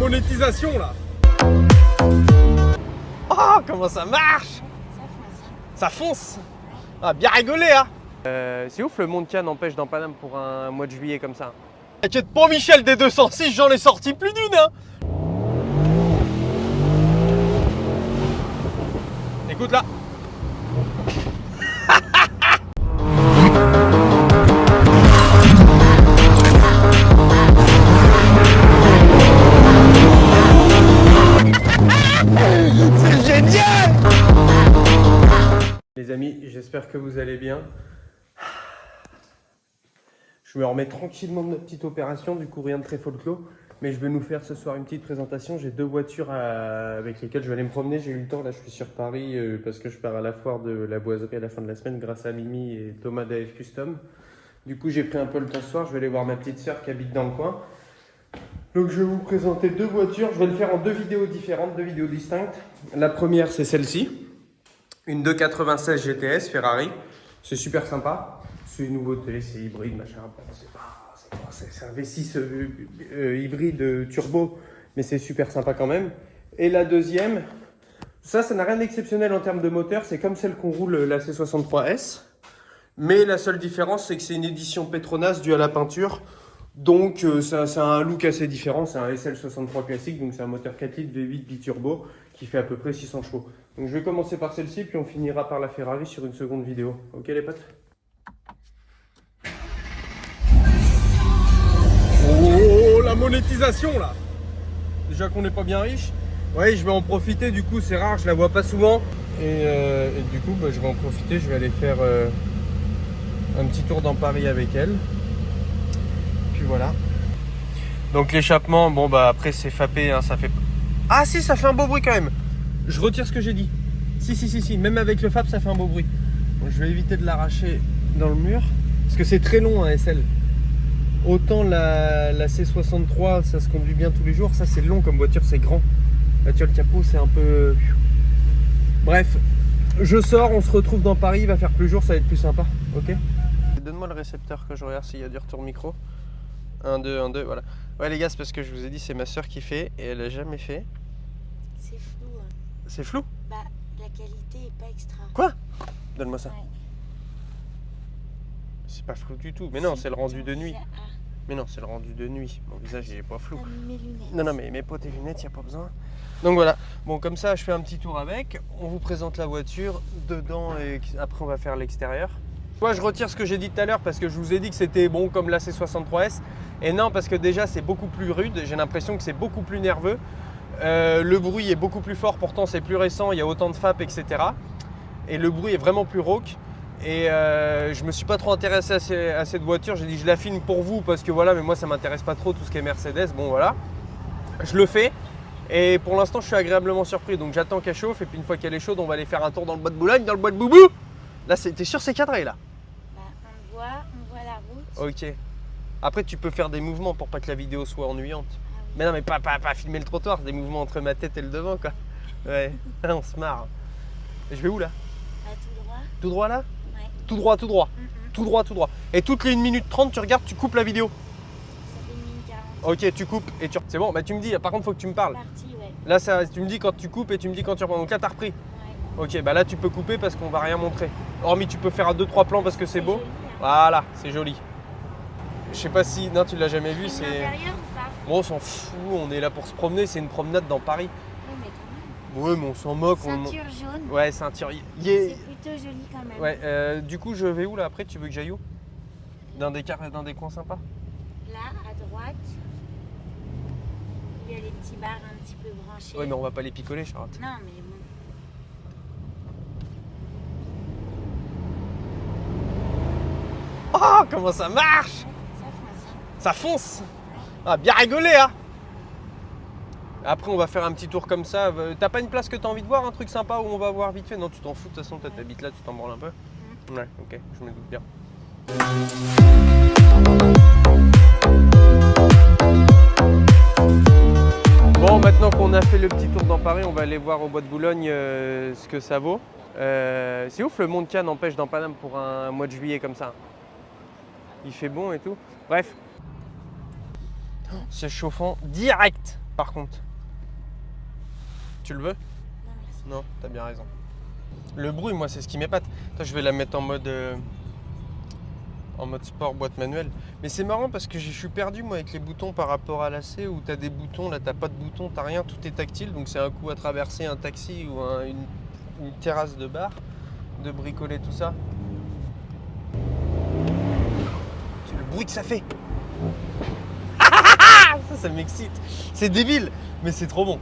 monétisation là. Oh, comment ça marche? Ça fonce. Ah, bien rigolé, hein. C'est ouf, le Monte n'empêche dans Paname pour un mois de juillet comme ça. T'inquiète pas, Michel, des 206, j'en ai sorti plus d'une, hein. Écoute là. C'est génial! Les amis, j'espère que vous allez bien. Je me remets tranquillement de notre petite opération, du coup rien de très folklore. Mais je vais nous faire ce soir une petite présentation. J'ai deux voitures avec lesquelles je vais aller me promener. J'ai eu le temps, là je suis sur Paris parce que je pars à la foire de la boiserie à la fin de la semaine grâce à Mimi et Thomas d'AF Custom. Du coup j'ai pris un peu le temps ce soir, je vais aller voir ma petite soeur qui habite dans le coin. Donc je vais vous présenter deux voitures, je vais le faire en deux vidéos différentes, deux vidéos distinctes. La première c'est celle-ci, une 296 GTS Ferrari, c'est super sympa. C'est une nouveauté, c'est hybride, machin, bon, c'est un V6 hybride turbo, mais c'est super sympa quand même. Et la deuxième, ça n'a rien d'exceptionnel en termes de moteur, c'est comme celle qu'on roule, la C63S. Mais la seule différence, c'est que c'est une édition Petronas due à la peinture. Donc ça a un look assez différent, c'est un SL63 classique, donc c'est un moteur 4 litres V8 biturbo qui fait à peu près 600 chevaux. Donc je vais commencer par celle-ci, puis on finira par la Ferrari sur une seconde vidéo. Ok les potes? Oh, la monétisation là! Déjà qu'on n'est pas bien riche. Ouais, je vais en profiter, du coup c'est rare, je la vois pas souvent. Et du coup je vais en profiter, je vais aller faire un petit tour dans Paris avec elle. Puis voilà. Donc l'échappement, bon bah après c'est fapé, hein, ça fait... Ah si, ça fait un beau bruit quand même. Je retire ce que j'ai dit. Si, même avec le FAP ça fait un beau bruit. Donc, je vais éviter de l'arracher dans le mur. Parce que c'est très long un SL. Autant la C63 ça se conduit bien tous les jours, ça c'est long comme voiture, c'est grand. Là tu vois le capot c'est un peu... Bref, je sors, on se retrouve dans Paris, il va faire plus jour, ça va être plus sympa, ok? Donne-moi le récepteur que je regarde s'il y a du retour micro. 1, 2, 1, 2, voilà. Ouais les gars, c'est parce que je vous ai dit c'est ma soeur qui fait et elle a jamais fait. C'est flou. Hein. C'est flou? Bah la qualité est pas extra. Quoi? Donne-moi ça. Ouais. C'est pas flou du tout, mais non, c'est le rendu de nuit. Mais non, c'est le rendu de nuit. Mon visage il est pas flou. Mes lunettes. Non, mais mes potes et lunettes, il n'y a pas besoin. Donc voilà, bon comme ça je fais un petit tour avec, on vous présente la voiture, dedans et après on va faire l'extérieur. Moi je retire ce que j'ai dit tout à l'heure parce que je vous ai dit que c'était bon comme la C63S. Et non, parce que déjà c'est beaucoup plus rude, j'ai l'impression que c'est beaucoup plus nerveux. Le bruit est beaucoup plus fort, pourtant c'est plus récent, il y a autant de FAP, etc. Et le bruit est vraiment plus rauque. Et je me suis pas trop intéressé à cette voiture, j'ai dit je la filme pour vous parce que voilà, mais moi ça m'intéresse pas trop tout ce qui est Mercedes, bon voilà. Je le fais et pour l'instant je suis agréablement surpris, donc j'attends qu'elle chauffe et puis une fois qu'elle est chaude on va aller faire un tour dans le bois de Boulogne, dans le bois de Boubou. Là t'es sûr c'est cadré là? Bah, on voit la route. Ok. Après tu peux faire des mouvements pour pas que la vidéo soit ennuyante. Ah oui. Mais non mais pas filmer le trottoir, des mouvements entre ma tête et le devant quoi. Ouais, on se marre. Et je vais où là? Bah, tout droit. Tout droit là? Ouais. Tout droit, tout droit. Mm-mm. Tout droit, tout droit. Et toutes les 1 minute 30 tu regardes, tu coupes la vidéo. Ça fait 1 minute 40. Ok, tu coupes et tu... C'est bon, bah tu me dis, par contre faut que tu me parles. Parti, ouais. Là tu me dis quand tu coupes et tu me dis quand tu reprends. Donc là t'as repris. Ouais. Ok, bah là tu peux couper parce qu'on va rien montrer. Hormis tu peux faire un 2-3 plans parce que c'est beau. Joli, hein. Voilà, c'est joli. Je sais pas si... Non, tu l'as jamais vu, C'est c'est... l'intérieur ou pas? Bon, on s'en fout, on est là pour se promener, c'est une promenade dans Paris. Ouais, mais quand Ouais, mais on s'en moque. même. Ceinture jaune. Ouais, ceinture... C'est plutôt joli quand même. Ouais, du coup je vais où là après? Tu veux que j'aille où? Dans des coins sympas? Là, à droite, il y a les petits bars un petit peu branchés. Ouais, mais on va pas les picoler, Charlotte. Non, mais bon. Oh, comment ça marche! Ça fonce. Ça fonce! Ah, bien rigolé, hein! Après, on va faire un petit tour comme ça. T'as pas une place que t'as envie de voir, un truc sympa où on va voir vite fait? Non, tu t'en fous, de toute façon, toi t'habites là, tu t'en branles un peu. Ouais, ok, je me doute bien. Bon, maintenant qu'on a fait le petit tour dans Paris, on va aller voir au bois de Boulogne ce que ça vaut. C'est ouf, le Monte n'empêche dans Paname pour un mois de juillet comme ça. Il fait bon et tout. Bref. C'est chauffant direct. par contre. Tu le veux? Non, merci. Non, t'as bien raison. Le bruit, moi, c'est ce qui m'épate. Attends, je vais la mettre en mode sport, boîte manuelle. Mais c'est marrant parce que je suis perdu, moi, avec les boutons par rapport à l'AC où t'as des boutons, là, t'as pas de boutons, t'as rien, tout est tactile. Donc, c'est un coup à traverser un taxi ou une terrasse de bar, de bricoler tout ça. C'est le bruit que ça fait. Ça m'excite. C'est débile, mais c'est trop bon.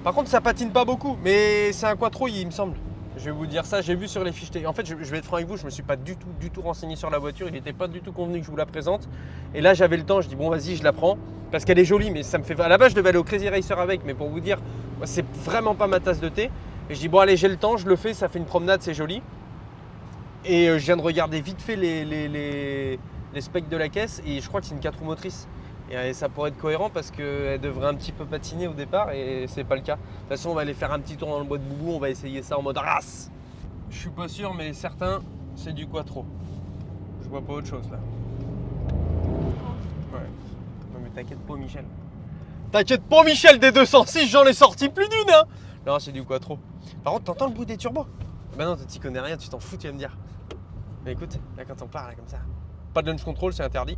Par contre, ça patine pas beaucoup, mais c'est un quattro, il me semble. Je vais vous dire ça, j'ai vu sur les fiches techniques. En fait, je vais être franc avec vous, je me suis pas du tout renseigné sur la voiture. Il n'était pas du tout convenu que je vous la présente. Et là, j'avais le temps, je dis bon, vas-y, je la prends. Parce qu'elle est jolie, mais ça me fait. À la base, je devais aller au Crazy Racer avec, mais pour vous dire, c'est vraiment pas ma tasse de thé. Et je dis bon, allez, j'ai le temps, je le fais, ça fait une promenade, c'est joli. Et je viens de regarder vite fait les specs de la caisse, et je crois que c'est une 4 roues motrices. Et ça pourrait être cohérent parce qu'elle devrait un petit peu patiner au départ et c'est pas le cas. De toute façon, on va aller faire un petit tour dans le bois de Boubou, on va essayer ça en mode race. Je suis pas sûr, mais certain, c'est du quattro. Je vois pas autre chose là. Ouais. Non mais t'inquiète pas, Michel. T'inquiète pas, Michel, des 206, j'en ai sorti plus d'une, hein. Non, c'est du quattro. Par contre, t'entends le bruit des turbos? Bah non, t'y connais rien, tu t'en fous, tu vas me dire. Mais écoute, là quand on part là comme ça. Pas de launch control, c'est interdit.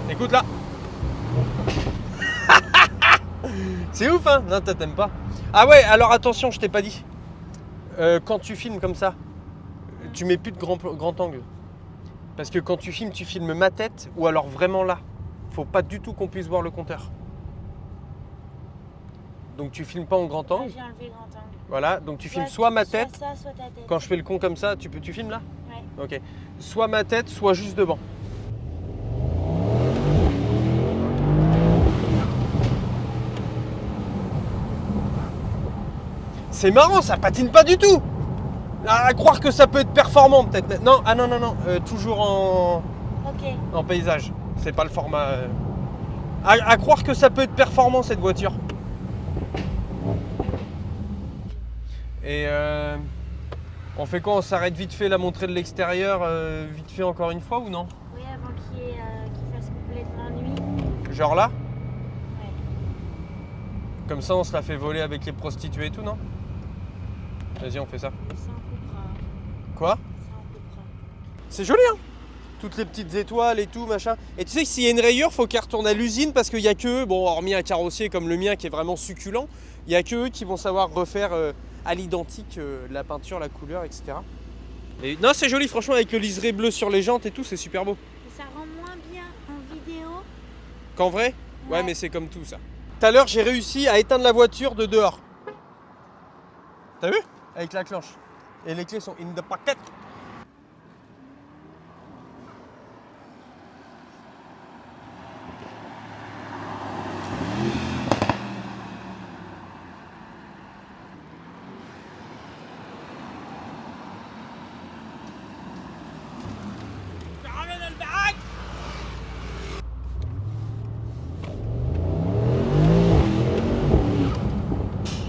Écoute là. C'est ouf hein. Non, t'aimes pas. Ah ouais, alors attention, je t'ai pas dit. Quand tu filmes comme ça, tu mets plus de grand angle. Parce que quand tu filmes ma tête ou alors vraiment là. Faut pas du tout qu'on puisse voir le compteur. Donc tu filmes pas en grand angle. J'ai enlevé grand angle. Voilà, donc tu filmes soit ma tête. Soit ça, soit ta tête. Quand je fais le con comme ça, tu filmes là? Ouais. Ok. Soit ma tête, soit juste devant. C'est marrant, ça patine pas du tout. À croire que ça peut être performant peut-être. Non, ah non, toujours en paysage. C'est pas le format. À croire que ça peut être performant cette voiture. Et on fait quoi? On s'arrête vite fait la montrer de l'extérieur, vite fait encore une fois ou non? Oui, avant qu'il fasse complètement nuit. Genre là? Ouais. Comme ça on se la fait voler avec les prostituées et tout, non? Vas-y, on fait ça. Ça on coupera. Quoi? Ça on coupera. C'est joli, hein? Toutes les petites étoiles et tout, machin. Et tu sais que s'il y a une rayure, faut qu'elle retourne à l'usine parce qu'il y a que eux, bon, hormis un carrossier comme le mien qui est vraiment succulent, il y a que eux qui vont savoir refaire à l'identique la peinture, la couleur, etc. Et non, c'est joli, franchement, avec le liseré bleu sur les jantes et tout, c'est super beau. Et ça rend moins bien en vidéo. Qu'en vrai? Ouais, Ouais. mais c'est comme tout ça. Tout à l'heure, j'ai réussi à éteindre la voiture de dehors. T'as vu? Avec la cloche. Et les clés sont in the pocket.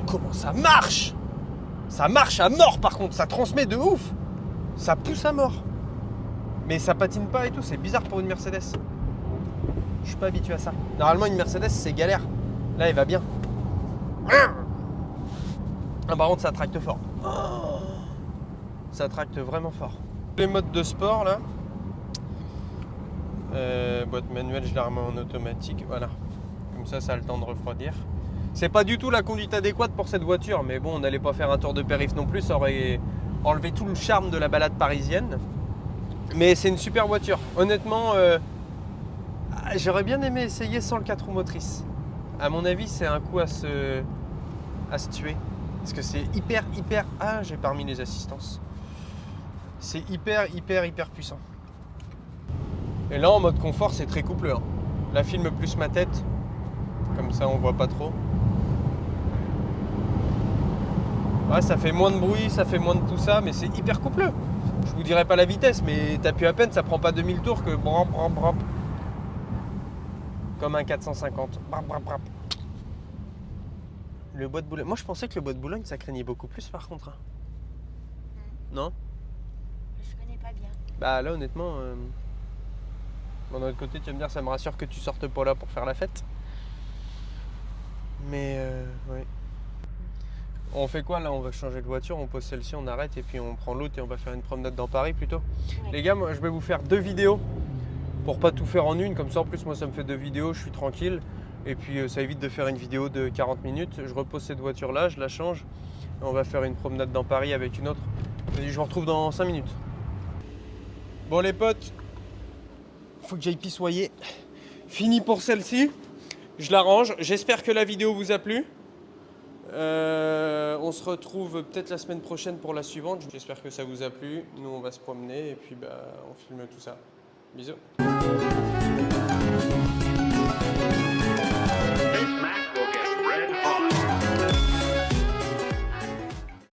Comment ça marche? Ça marche à mort par contre, ça transmet de ouf. Ça pousse à mort. Mais ça patine pas et tout, c'est bizarre pour une Mercedes. Je suis pas habitué à ça. Normalement une Mercedes c'est galère. Là elle va bien. Ah, par contre ça tracte fort. Oh, ça tracte vraiment fort. Les modes de sport là. Boîte manuelle, je la remets en automatique. Voilà. Comme ça a le temps de refroidir. C'est pas du tout la conduite adéquate pour cette voiture, mais bon, on n'allait pas faire un tour de périph' non plus, ça aurait enlevé tout le charme de la balade parisienne. Mais c'est une super voiture. Honnêtement, j'aurais bien aimé essayer sans le 4 roues motrices. À mon avis, c'est un coup à se tuer. Parce que c'est hyper... Ah, j'ai pas remis les assistances. C'est hyper puissant. Et là, en mode confort, c'est très coupleux. Hein. La filme plus ma tête. Comme ça, on voit pas trop. Ouais, ça fait moins de bruit, ça fait moins de tout ça, mais c'est hyper coupleux. Je vous dirais pas la vitesse, mais t'appuies à peine, ça prend pas 2000 tours que brap. Comme un 450. Brap. Le bois de Boulogne. Moi, je pensais que le bois de Boulogne, ça craignait beaucoup plus par contre. Hein. Non? Je connais n'est pas bien. Bah là honnêtement, bon, d'un autre côté tu vas me dire ça me rassure que tu sortes pas là pour faire la fête. Mais ouais. On fait quoi là? On va changer de voiture, on pose celle-ci, on arrête et puis on prend l'autre et on va faire une promenade dans Paris plutôt. Ouais. Les gars, moi je vais vous faire 2 vidéos pour pas tout faire en une, comme ça en plus moi ça me fait 2 vidéos, je suis tranquille. Et puis ça évite de faire une vidéo de 40 minutes. Je repose cette voiture là, je la change. Et on va faire une promenade dans Paris avec une autre. Et je vous retrouve dans 5 minutes. Bon les potes, faut que j'aille pissoyer. Fini pour celle-ci. Je la range. J'espère que la vidéo vous a plu. On se retrouve peut-être la semaine prochaine pour la suivante. J'espère que ça vous a plu. Nous on va se promener et puis on filme tout ça. Bisous.